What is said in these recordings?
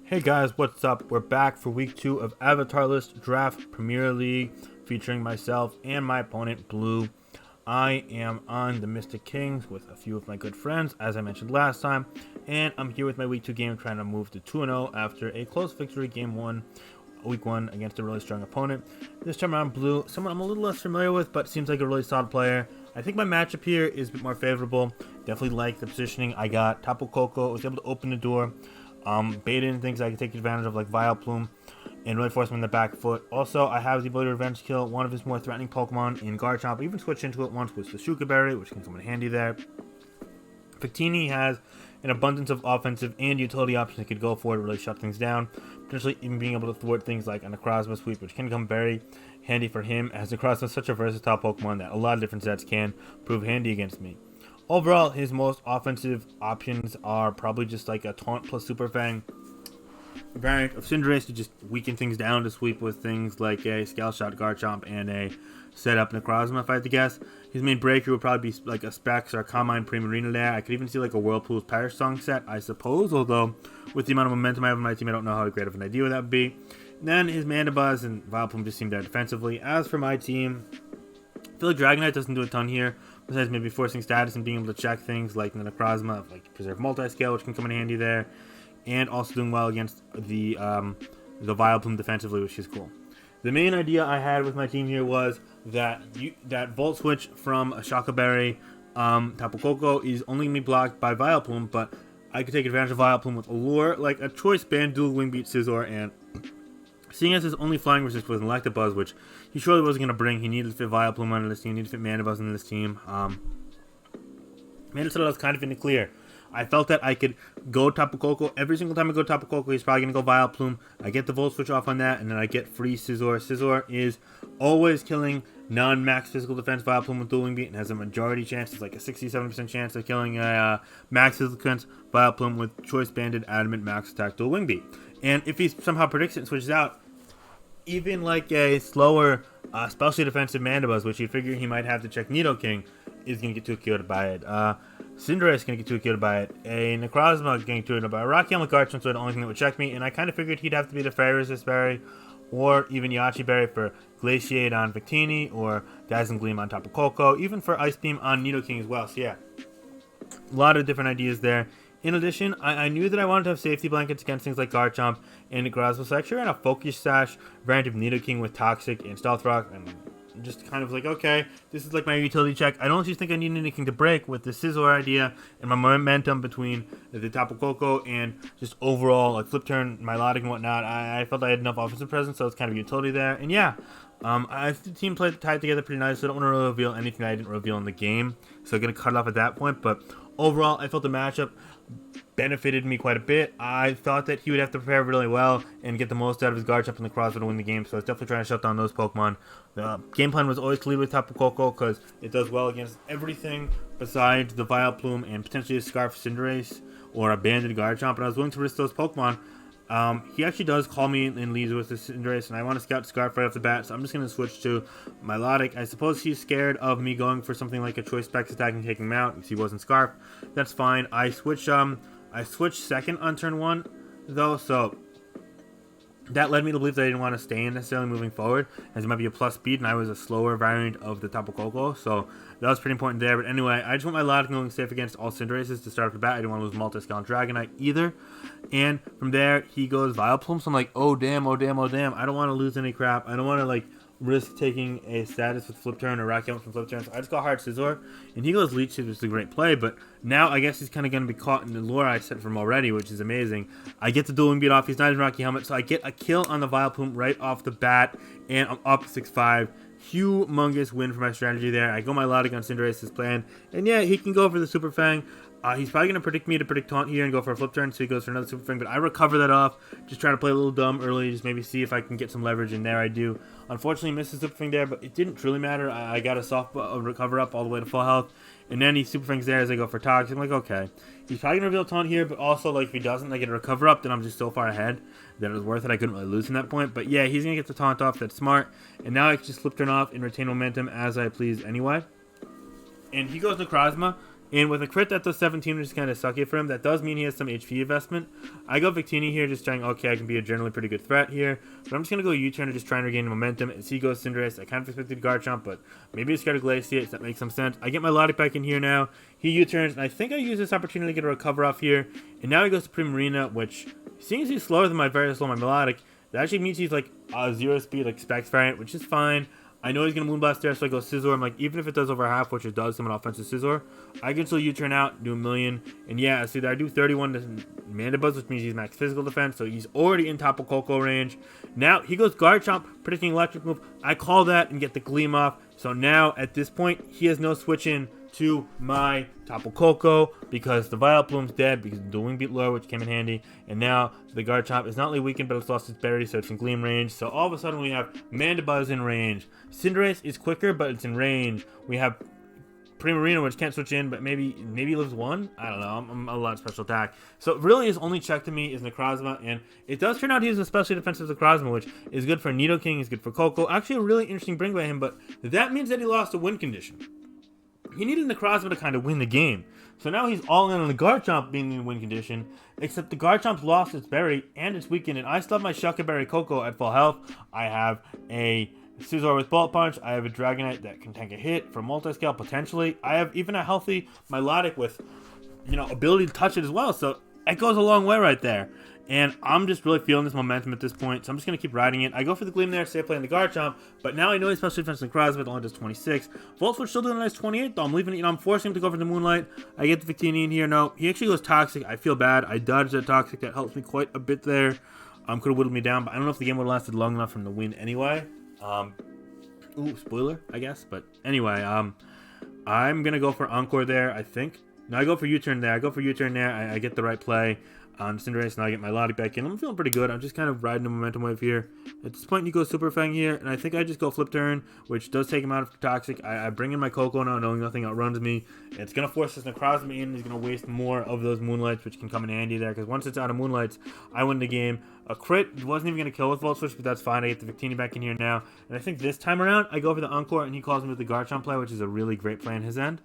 Hey guys, what's up? We're back for week 2 of Avatarless Draft Premier League featuring myself and my opponent Blue. I am on the Mystic Kings with a few of my good friends, as I mentioned last time, and I'm here with my week 2 game trying to move to 2-0 after a close victory week 1 against a really strong opponent. This time around Blue, someone I'm a little less familiar with, but seems like a really solid player. I think my matchup here is a bit more favorable. Definitely like the positioning. I got Tapu Koko, was able to open the door. Bait in things I can take advantage of like Vileplume and really force him in the back foot. Also, I have the ability to revenge kill one of his more threatening Pokemon in Garchomp. I even switched into it once with the Shuka Berry, which can come in handy there. Victini has an abundance of offensive and utility options that could go for to really shut things down. Potentially even being able to thwart things like an Necrozma sweep, which can come very handy for him, as Necrozma is such a versatile Pokemon that a lot of different sets can prove handy against me. Overall, his most offensive options are probably just like a Taunt plus Super Fang variant of Cinderace to just weaken things down to sweep with things like a Scale Shot Garchomp and a setup Necrozma, if I had to guess. His main breaker would probably be like a Specs or a Carmine Primarina there. I could even see like a Whirlpool's Parish Song set, I suppose, although with the amount of momentum I have on my team, I don't know how great of an idea that would be. And then his Mandibuzz and Vileplume just seem there defensively. As for my team, I feel like Dragonite doesn't do a ton here, besides maybe forcing status and being able to check things like the Necrozma, like Preserve Multiscale, which can come in handy there, and also doing well against the Vileplume defensively, which is cool. The main idea I had with my team here was that that Volt Switch from a Shaka Berry, Tapu Koko is only going to be blocked by Vileplume, but I could take advantage of Vileplume with a lure, like a Choice Band, Dual Wing Beat Scizor, and seeing as his only flying resist was an Electabuzz, which he surely wasn't going to bring, he needed to fit Vileplume on this team, he needed to fit Mandibuzz on this team. Mandibuzz was kind of in the clear. I felt that I could go Tapu Koko. Every single time I go Tapu Koko, he's probably going to go Vileplume. I get the Volt Switch off on that, and then I get free Scizor. Scizor is always killing non-max physical defense Vileplume with Dual Wing Beat and has a majority chance. It's like a 67% chance of killing a max physical defense Vileplume with Choice Banded Adamant Max Attack Dual Wing Beat. And if he somehow predicts it and switches out, even like a slower, especially defensive Mandibuzz, which you'd figure he might have to check Nidoking, is going to get too killed by it. Cinderace is going to get too killed by it. A Necrozma is getting too killed by it. Rocky with Garchomp, so the only thing that would check me, and I kind of figured he'd have to be the Fairy Resist Berry, or even Yachi Berry for Glaciate on Victini, or Dazzling Gleam on Tapu Koko, even for Ice Beam on Nidoking as well. So yeah, a lot of different ideas there. In addition, I knew that I wanted to have safety blankets against things like Garchomp and Necrozma, so I actually ran a Focus Sash variant of Nidoking with Toxic and Stealth Rock, and just kind of like, okay, this is like my utility check. I don't just think I need anything to break with the Scizor idea and my momentum between the Tapu Koko and just overall like flip turn, Milotic and whatnot. I felt I had enough offensive presence, so it's kind of utility there. And yeah, the team played tied together pretty nice, so I don't want to really reveal anything I didn't reveal in the game. So I'm going to cut it off at that point. But overall, I felt the matchup benefited me quite a bit. I thought that he would have to prepare really well and get the most out of his Garchomp and the Necrozma to win the game, so I was definitely trying to shut down those Pokemon. The game plan was always to lead with Tapu Koko because it does well against everything besides the Vileplume and potentially a Scarf Cinderace or a Banded Garchomp, and I was willing to risk those Pokemon. He actually does call me and leads with the Cinderace, and I want to scout Scarf right off the bat, so I'm just going to switch to Milotic. I suppose he's scared of me going for something like a Choice Specs attack and taking him out because he wasn't Scarf. That's fine. I switched second on turn 1, though, so that led me to believe that I didn't want to stay in necessarily moving forward, as it might be a plus speed, and I was a slower variant of the Tapu Koko, so that was pretty important there. But anyway, I just want my Milotic going safe against all Cinderaces to start off the bat. I didn't want to lose Multiscale and Dragonite either. And from there, he goes Vileplume, so I'm like, oh damn, oh damn, oh damn. I don't want to lose any crap. I don't want to like risk taking a status with Flip Turn or Rocky Helmet from Flip Turn. So I just got Hard Scizor, and he goes Leech Seed, which is a great play, but now I guess he's kind of going to be caught in the lure I set for him already, which is amazing. I get the Dual Wing Beat off. He's not even Rocky Helmet, so I get a kill on the Vileplume right off the bat, and I'm up 6-5. Humongous win for my strategy there. I go my Milotic on Cinderace's plan, and yeah, he can go for the Super Fang. He's probably going to predict me to predict Taunt here and go for a Flip Turn, so he goes for another Super Fang, but I recover that off, just trying to play a little dumb early, just maybe see if I can get some leverage, and there I do. Unfortunately, missed the Super Fang there, but it didn't truly matter. I got a soft recover up all the way to full health, and then he Super Fangs there as I go for Toxic. I'm like, okay, he's probably going to reveal Taunt here, but also, like, if he doesn't, I get a recover up, then I'm just so far ahead that it was worth it. I couldn't really lose in that point, but yeah, he's going to get the Taunt off. That's smart, and now I can just Flip Turn off and retain momentum as I please anyway. And he goes Necrozma, And with a crit that does 17, which is kind of sucky for him, that does mean he has some HP investment. I go Victini here, just trying, okay, I can be a generally pretty good threat here. But I'm just going to go U-turn and just try and regain momentum. As he goes Cinderace, I kind of expected Garchomp, but maybe he's scared of Glaciate, so that makes some sense. I get my Lottie back in here now. He U-turns, and I think I use this opportunity to get a recover off here. And now he goes to Primarina, which, seeing as he's slower than my very slow, my Melodic, that actually means he's like a 0 speed, like Specs variant, which is fine. I know he's going to Moonblast there, so I go Scizor. I'm like, even if it does over half, which it does, I'm an offensive Scizor, I can still U-turn out, do a million. And yeah, see, I do 31 to Mandibuzz, which means he's max physical defense, so he's already in Tapu Koko range. Now, he goes Garchomp, predicting electric move. I call that and get the Gleam off. So now, at this point, he has no switch in to my Tapu Koko because the Vileplume's dead because the Wing Beat lower, which came in handy. And now the Garchomp is not only weakened, but it's lost its berry, so it's in Gleam range. So all of a sudden we have Mandibuzz in range. Cinderace is quicker, but it's in range. We have Primarina, which can't switch in, but maybe lives one. I don't know. I'm a lot of special attack. So really his only check to me is Necrozma, and it does turn out he's especially defensive Necrozma, which is good for Nidoking, is good for Koko. Actually a really interesting bring by him, but that means that he lost a win condition. He needed Necrozma to kind of win the game. So now he's all in on the Garchomp being in win condition, except the Garchomp's lost its berry and it's weakened, and I still have my Shuckle Berry Koko at full health. I have a Scizor with Bullet Punch. I have a Dragonite that can tank a hit for multi-scale potentially. I have even a healthy Milotic with, ability to touch it as well. So it goes a long way right there. And I'm just really feeling this momentum at this point, so I'm just going to keep riding it. I go for the Gleam there, safe play on the Garchomp, but now I know he's special defense in Necrozma, it only does 26. Volt Switch still doing a nice 28, though. I'm leaving it, I'm forcing him to go for the Moonlight. I get the Victini in here. No, he actually goes Toxic. I feel bad. I dodged that Toxic. That helps me quite a bit there. Could have whittled me down, but I don't know if the game would have lasted long enough for him to win anyway. Ooh, spoiler, I guess. But anyway, I'm going to go for Encore there, I think. No, I go for U-turn there. I get the right play on Cinderace, and I get my Lottie back in. I'm feeling pretty good. I'm just kind of riding the momentum wave here. At this point, you go Super Fang here, and I think I just go Flip Turn, which does take him out of Toxic. I bring in my Koko now, knowing nothing outruns me. It's going to force this Necrozma in. He's going to waste more of those Moonlights, which can come in handy there, because once it's out of Moonlights, I win the game. A crit wasn't even going to kill with Volt Switch, but that's fine. I get the Victini back in here now. And I think this time around, I go for the Encore, and he calls me with the Garchomp play, which is a really great play on his end.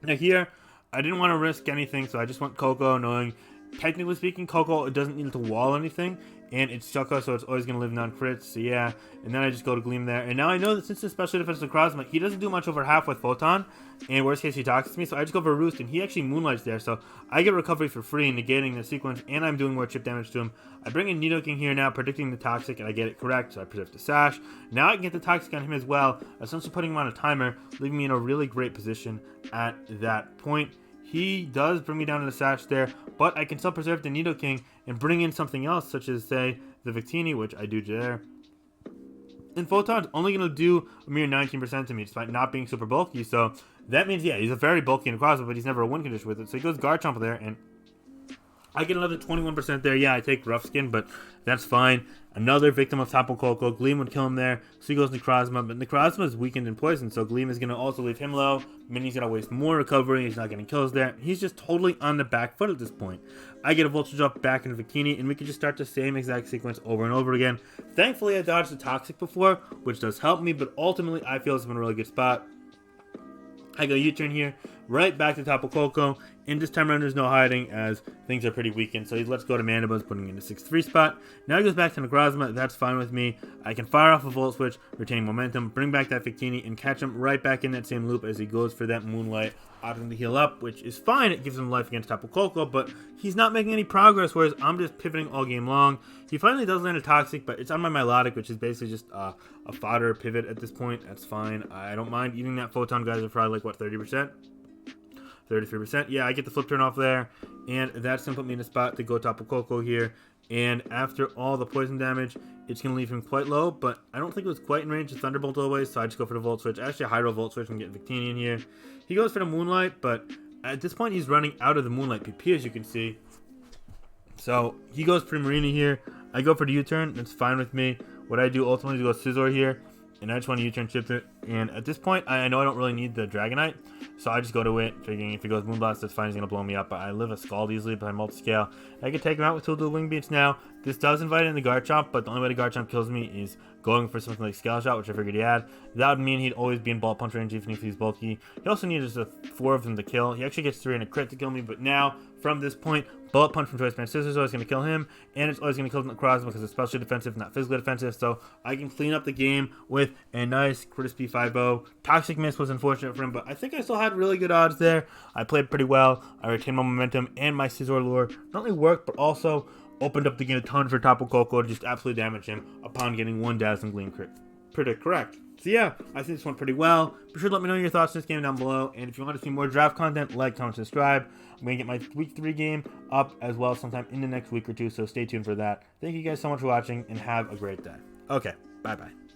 Now here, I didn't want to risk anything, so I just went Koko, knowing, technically speaking, Koko, it doesn't need to wall anything, and it's Shuckle, so it's always going to live non-crits, so yeah. And then I just go to Gleam there, and now I know that since it's special defense Necrozma, he doesn't do much over half with Photon, and worst case he Toxics me, so I just go for Roost, and he actually Moonlights there, so I get recovery for free, negating the sequence, and I'm doing more chip damage to him. I bring in Nidoking here now, predicting the Toxic, and I get it correct, so I predict the Sash. Now I can get the Toxic on him as well, essentially putting him on a timer, leaving me in a really great position at that point. He does bring me down to the Sash there, but I can still preserve the Nidoking and bring in something else, such as, say, the Victini, which I do there. And Photon's only going to do a mere 19% to me, despite not being super bulky, so that means, yeah, he's a very bulky Necrozma, but he's never a win condition with it, so he goes Garchomp there, and I get another 21% there. Yeah, I take Rough Skin, but that's fine. Another victim of Tapu Koko. Gleam would kill him there. So he goes Necrozma, but Necrozma is weakened in poison, so Gleam is going to also leave him low. Mini's going to waste more recovery. He's not getting kills there. He's just totally on the back foot at this point. I get a Voltage Up back into Victini, and we can just start the same exact sequence over and over again. Thankfully, I dodged the Toxic before, which does help me, but ultimately, I feel it's been a really good spot. I go U-turn here, right back to Tapu Koko, and this time around there's no hiding as things are pretty weakened, so he lets go to Mandibuzz, putting in the 6-3 spot. Now he goes back to Necrozma, that's fine with me. I can fire off a Volt Switch, retaining momentum, bring back that Victini, and catch him right back in that same loop as he goes for that Moonlight, opting to heal up, which is fine. It gives him life against Tapu Koko, but he's not making any progress, whereas I'm just pivoting all game long. He finally does land a Toxic, but it's on my Milotic, which is basically just a fodder pivot at this point. That's fine. I don't mind eating that Photon. Guys are probably like, what, 30%? 33%. Yeah, I get the Flip Turn off there, and that's going to put me in a spot to go Tapu Koko here. And after all the poison damage, it's going to leave him quite low, but I don't think it was quite in range of Thunderbolt always, so I just go for the Volt Switch. Actually, a Hydro Volt Switch and get Victini in here. He goes for the Moonlight, but at this point, he's running out of the Moonlight PP, as you can see. So he goes Primarina here. I go for the U-turn. That's fine with me. What I do ultimately is go Scizor here, and I just want to U-turn chip it. And at this point, I know I don't really need the Dragonite, so I just go to it, figuring if he goes Moonblast, that's fine, he's going to blow me up. But I live a Scald easily by multi-scale. I can take him out with two of the Wing Beats now. This does invite in the Garchomp, but the only way the Garchomp kills me is going for something like Scale Shot, which I figured he had. That would mean he'd always be in Bullet Punch range even if he's bulky. He also needs just 4 of them to kill. He actually gets 3 and a crit to kill me, but now, from this point, Bullet Punch from Choice Band Scissors is always going to kill him, and it's always going to kill him across because it's especially defensive, not physically defensive, so I can clean up the game with a nice crispy 5-0. Toxic Miss was unfortunate for him, but I think I still had really good odds there. I played pretty well. I retained my momentum, and my Scizor lure not only worked, but also opened up the game a ton for Tapu Koko to just absolutely damage him upon getting 1 Dazzling Gleam crit. Pretty correct. So yeah, I think this went pretty well. Be sure to let me know your thoughts on this game down below. And if you want to see more draft content, like, comment, subscribe. I'm going to get my week 3 game up as well sometime in the next week or two, so stay tuned for that. Thank you guys so much for watching, and have a great day. Okay, bye-bye.